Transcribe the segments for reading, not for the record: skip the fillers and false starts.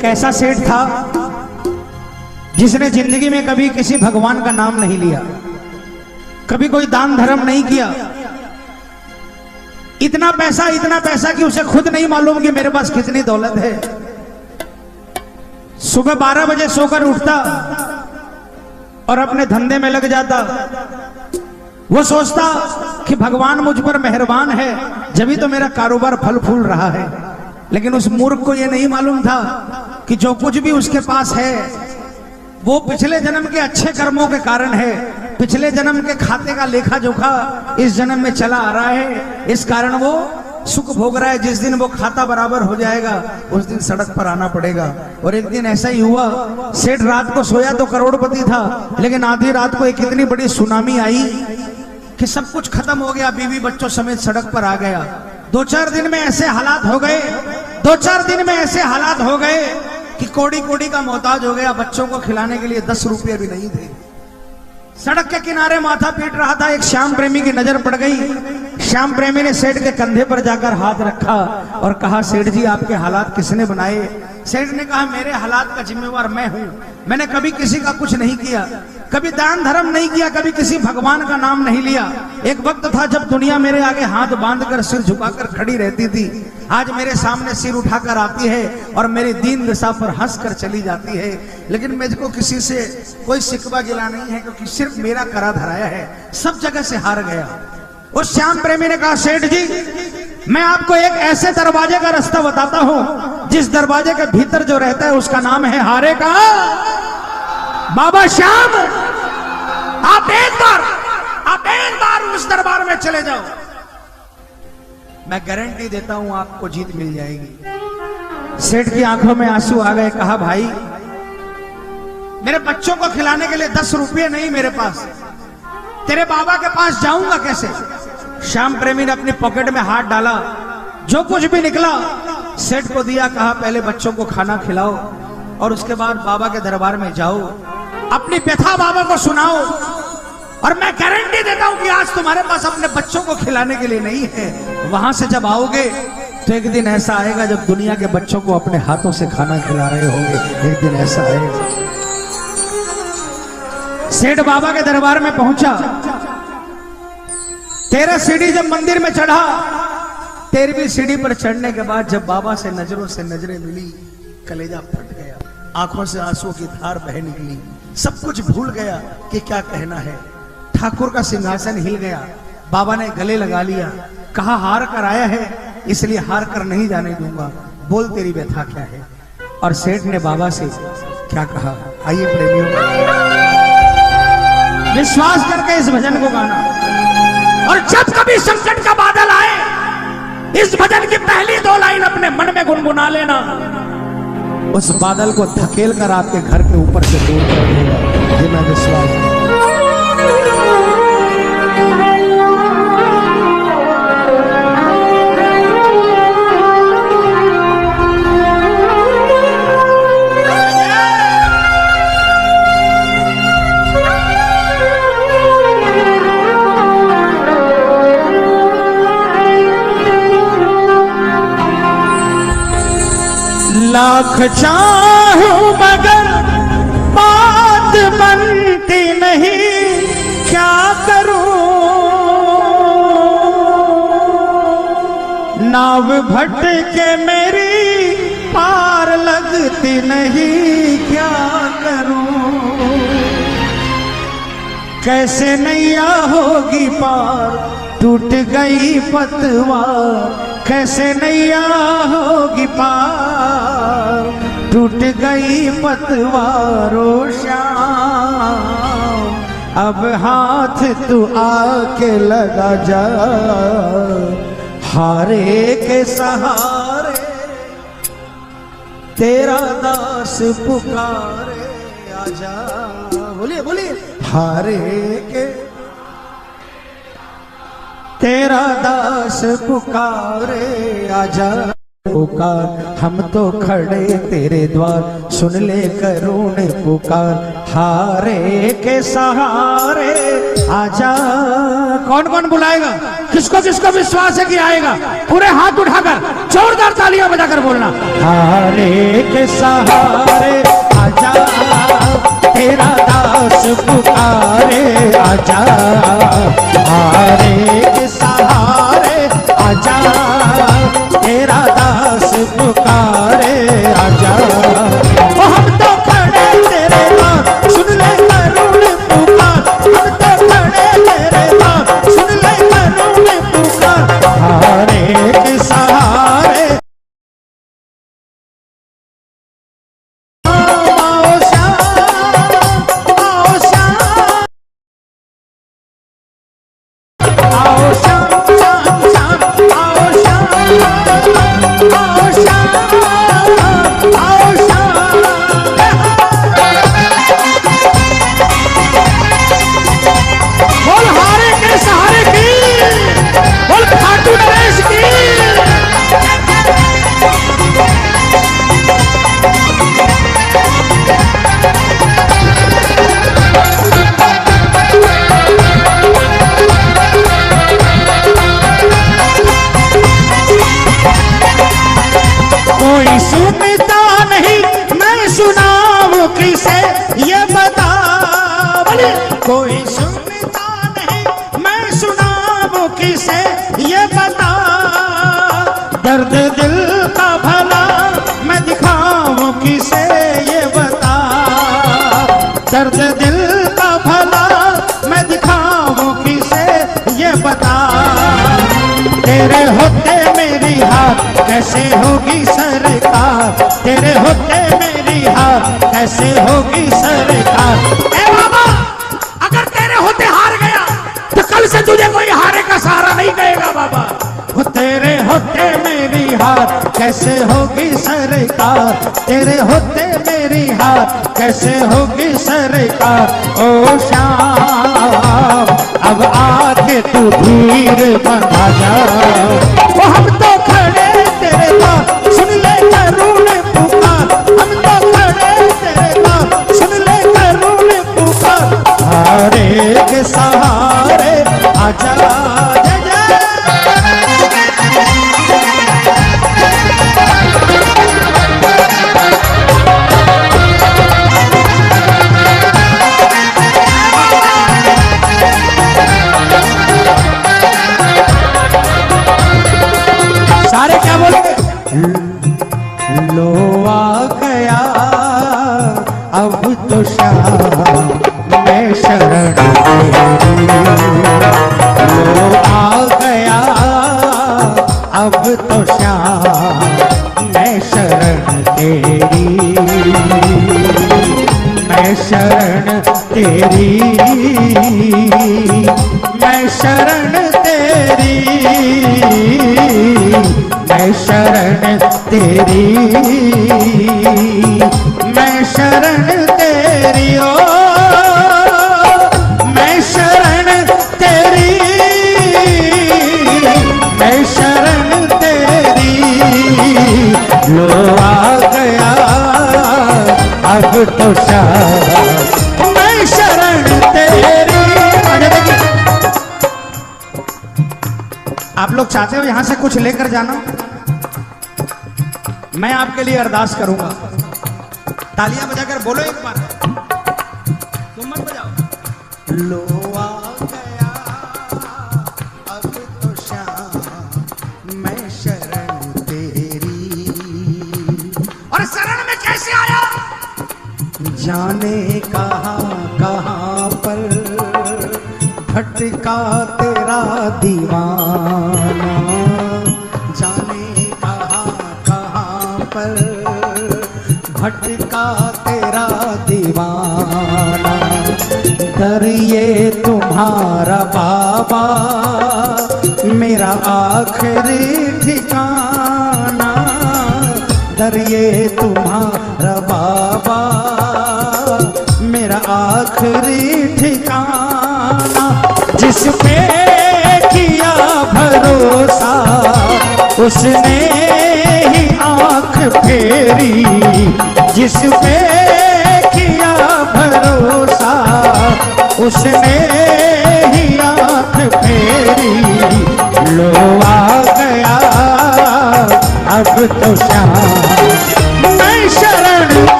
एक ऐसा सेठ था जिसने जिंदगी में कभी किसी भगवान का नाम नहीं लिया, कभी कोई दान धर्म नहीं किया। इतना पैसा कि उसे खुद नहीं मालूम कि मेरे पास कितनी दौलत है। सुबह 12 बजे सोकर उठता और अपने धंधे में लग जाता। वो सोचता कि भगवान मुझ पर मेहरबान है, जभी तो मेरा कारोबार फल फूल रहा है। लेकिन उस मूर्ख को यह नहीं मालूम था कि जो कुछ भी उसके पास है वो पिछले जन्म के अच्छे कर्मों के कारण है। पिछले जन्म के खाते का लेखा जोखा इस जन्म में चला आ रहा है, इस कारण वो सुख भोग रहा है। जिस दिन वो खाता बराबर हो जाएगा उस दिन सड़क पर आना पड़ेगा। और एक दिन ऐसा ही हुआ, सेठ रात को सोया तो करोड़पति था, लेकिन आधी रात को एक इतनी बड़ी सुनामी आई कि सब कुछ खत्म हो गया, बीवी बच्चों समेत सड़क पर आ गया। 2-4 दिन में ऐसे हालात हो गए कि कोड़ी का मोहताज हो गया। बच्चों को खिलाने के लिए 10 रुपये भी नहीं थे। सड़क के किनारे माथा पीट रहा था, एक श्याम प्रेमी की नजर पड़ गई। श्याम प्रेमी ने सेठ के कंधे पर जाकर हाथ रखा और कहा, सेठ जी आपके हालात किसने बनाए? सेठ ने कहा, मेरे हालात का जिम्मेवार मैं हूं। मैंने कभी किसी का कुछ नहीं किया, कभी दान धर्म नहीं किया, कभी किसी भगवान का नाम नहीं लिया। एक वक्त था जब दुनिया मेरे आगे हाथ बांधकर सिर झुकाकर खड़ी रहती थी। आज मेरे सामने सिर उठाकर आती है और मेरी दीन दशा पर हंसकर चली जाती है। लेकिन मुझको किसी से कोई शिकवा गिला नहीं है, क्योंकि सिर्फ मेरा करा धराया है, सब जगह से हार गया। उस श्याम प्रेमी ने कहा, सेठ जी मैं आपको एक ऐसे दरवाजे का रास्ता बताता हूं जिस दरवाजे के भीतर जो रहता है उसका नाम है हारे का बाबा श्याम। आप एक बार उस दरबार में चले जाओ, मैं गारंटी देता हूं आपको जीत मिल जाएगी। सेठ की आंखों में आंसू आ गए। कहा, भाई मेरे बच्चों को खिलाने के लिए 10 रुपये नहीं मेरे पास, तेरे बाबा के पास जाऊंगा कैसे? श्याम प्रेमी ने अपनी पॉकेट में हाथ डाला, जो कुछ भी निकला सेठ को दिया। कहा, पहले बच्चों को खाना खिलाओ और उसके बाद बाबा के दरबार में जाओ, अपनी व्यथा बाबा को सुनाओ, और मैं गारंटी देता हूं कि आज तुम्हारे पास अपने बच्चों को खिलाने के लिए नहीं है। वहां से जब आओगे तो एक दिन ऐसा आएगा जब दुनिया के बच्चों को अपने हाथों से खाना खिला रहे होंगे। एक दिन ऐसा आएगा। सेठ बाबा के दरबार में पहुंचा। 13 सीढ़ी जब मंदिर में चढ़ा, 13वीं सीढ़ी पर चढ़ने के बाद जब बाबा से नजरों से नजरें मिली, कलेजा फट गया, आंखों से आंसू की धार बह निकली। सब कुछ भूल गया कि क्या कहना है। ठाकुर का सिंहासन हिल गया। बाबा ने गले लगा लिया। कहा, हार कर आया है इसलिए हार कर नहीं जाने दूंगा, बोल तेरी व्यथा क्या है? और सेठ ने बाबा से क्या कहा, आइए प्रेमियों विश्वास करके इस भजन को गाना। और जब कभी संकट का बादल आए, इस भजन की पहली 2 लाइन अपने मन में गुनगुना लेना। उस बादल को धकेल कर आपके घर के ऊपर से दूर कर देगा। ये मैं विश्वास लाख चाहूं मगर बात बनती नहीं, क्या करूं नाव भटके मेरी पार लगती नहीं, क्या करूं कैसे नैया होगी पार, टूट गई पतवार, कैसे नैया होगी पार, टूट गई पतवारो श्याम। अब हाथ तू आके लगा जा, हारे के सहारे तेरा दास पुकारे, आजा। बोलिए बोलिए, हारे के तेरा दास पुकारे, आजा। पुकार हम तो खड़े तेरे द्वार, सुन ले करुण पुकार, हारे के सहारे आजा। कौन कौन बुलाएगा? किसको किसको विश्वास है कि आएगा, पूरे हाथ उठाकर जोरदार तालियां बजाकर बोलना। हारे के सहारे आजा, तेरा दास पुकारे आजा, हारे के सहारे आजा, तेरा दास पुकारे आजा। ओ हम तो खड़े तेरे पास, सुन ले करुण पुकार, हम तो खड़े तेरे पास, सुन ले करुण पुकार। हारे के सहारे आओ श्याम, आओ श्याम, आओ श्याम, श्याम श्याम, आओ श्याम, आओ श्याम, आओ श्याम। बोल हारे के सहारे की, बोल खाटू नरेश की। कोई सुनता नहीं, मैं सुनाऊं किसे ये बता। बोले कोई सुनता नहीं, मैं सुनाऊं किसे ये बता। दर्द दिल का भला मैं दिखाऊं किसे ये बता। दर्द दिल का भला मैं दिखाऊं किसे ये बता। तेरे होते मेरी हाथ कैसे होगी सरकार, तेरे होते मेरी हाथ कैसे होगी सरकार। ए बाबा, अगर तेरे होते हार गया तो कल से तुझे कोई हारे का सहारा नहीं देगा बाबा। वो तेरे होते मेरी हाथ कैसे होगी सरकार, तेरे होते मेरी हाथ कैसे होगी सरकार। ओ श्याम अब आके तू धीर बना जा। वो हम तो खड़े तेरे पास, सुन ले करुण पुकार, हम तो खड़े तेरे पास, सुन ले करुण पुकार। हारे के सहारे आजा, जय जय। सारे क्या बोलेंगे? लो आ गया अब तो श्याम मैं शरण तेरी। लो आ गया अब तो श्याम मैं शरण तेरी, मैं शरण तेरी, मैं शरण तेरी, मैं शरण तेरी, मैं शरण तेरी। ओ मैं शरण तेरी, मैं शरण तेरी। लो आ गया अब तो श्याम मैं शरण तेरी। आप लोग चाहते हो यहां से कुछ लेकर जाना, मैं आपके लिए अरदास करूंगा। तालियां बजाकर बोलो एक बार, तुम मत बजाओ। लो आ गया अब तो श्याम मैं शरण तेरी। और शरण में कैसे आया? जाने कहां पर भटका तेरा दीवाना, जाने कहां पर भटका तेरा दीवाना। दर ये तुम्हारा बाबा मेरा आखिरी ठिकाना। दर ये तुम्हारा बाबा मेरा आखिरी ठिकाना। जिस पे किया भरोसा उसने ही आंख फेरी, जिस पे किया भरोसा उसने ही आंख फेरी।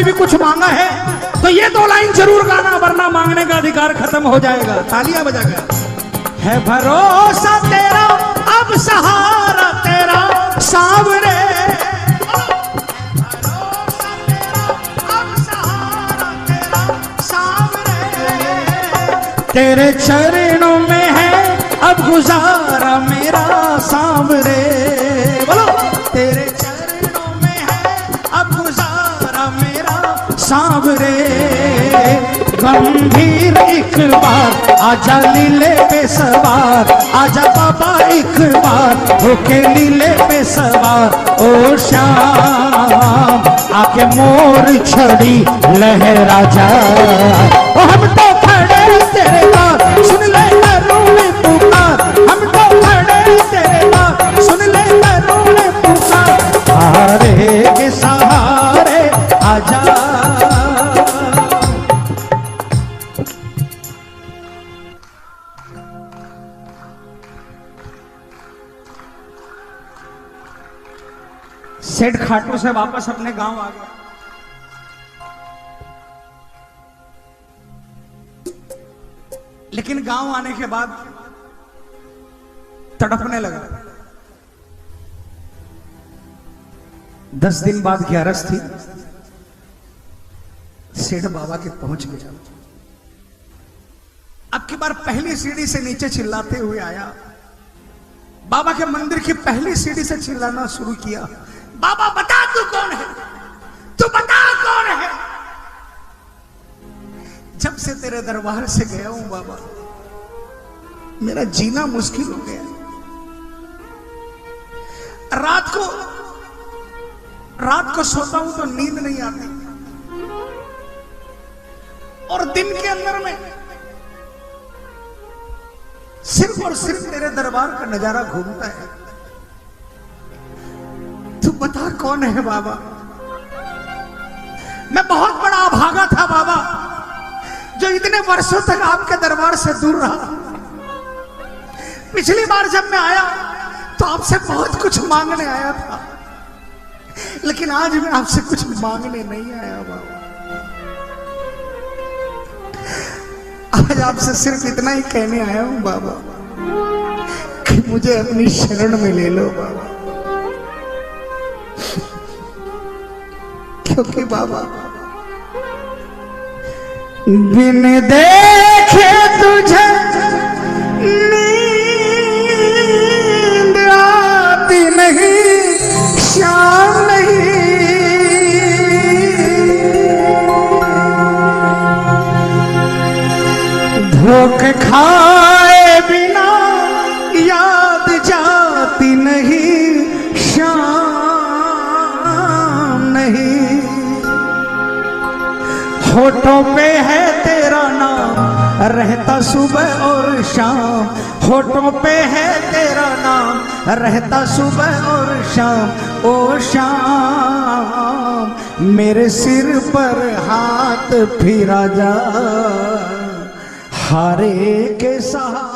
कभी भी कुछ मांगा है तो ये 2 लाइन जरूर गाना, वरना मांगने का अधिकार खत्म हो जाएगा। तालियां बजाकर। है भरोसा तेरा अब सहारा तेरा सांवरे, तेरे चरणों में है अब गुजारा मेरा सांवरे। बोलो, तेरे चरणों में है अब गुजारा मेरा सांवरे। गंभीर एक बार आजा लीले पे सवार, आजा बाबा एक बार होके लीले पे सवार। ओ श्याम आके मोर छड़ी लहरा जा, ओ हम तो खड़े तेरे पास सुन ले करूँ पुकार, हम तो खड़े तेरे पास सुन ले करूँ पुकार। सहारे के सहारे आजा। सेठ खाटू से वापस अपने गांव आ गया। लेकिन गांव आने के बाद तड़पने लगा। 10 दिन बाद 11 थी, सेठ बाबा के पहुंच गया। अब की बार पहली सीढ़ी से नीचे चिल्लाते हुए आया, बाबा के मंदिर की पहली सीढ़ी से चिल्लाना शुरू किया, बाबा बता तू कौन है, तू बता कौन है। जब से तेरे दरबार से गया हूं बाबा, मेरा जीना मुश्किल हो गया। रात को सोता हूं तो नींद नहीं आती, और दिन के अंदर में सिर्फ और सिर्फ तेरे दरबार का नजारा घूमता है। तू बता कौन है बाबा। मैं बहुत बड़ा अभागा था बाबा, जो इतने वर्षों तक आपके दरबार से दूर रहा। पिछली बार जब मैं आया तो आपसे बहुत कुछ मांगने आया था, लेकिन आज मैं आपसे कुछ मांगने नहीं आया बाबा। आज आपसे सिर्फ इतना ही कहने आया हूं बाबा कि मुझे अपनी शरण में ले लो बाबा। क्योंकि बाबा बिन देखे तुझे नींद आती नहीं, शाम नहीं। धोखे खाए बिना याद जाती नहीं, शाम नहीं। होठों पे है तेरा नाम रहता सुबह और शाम, होठों पे है तेरा नाम रहता सुबह और शाम। ओ शाम मेरे सिर पर हाथ फिरा जा, हारे के सहारे।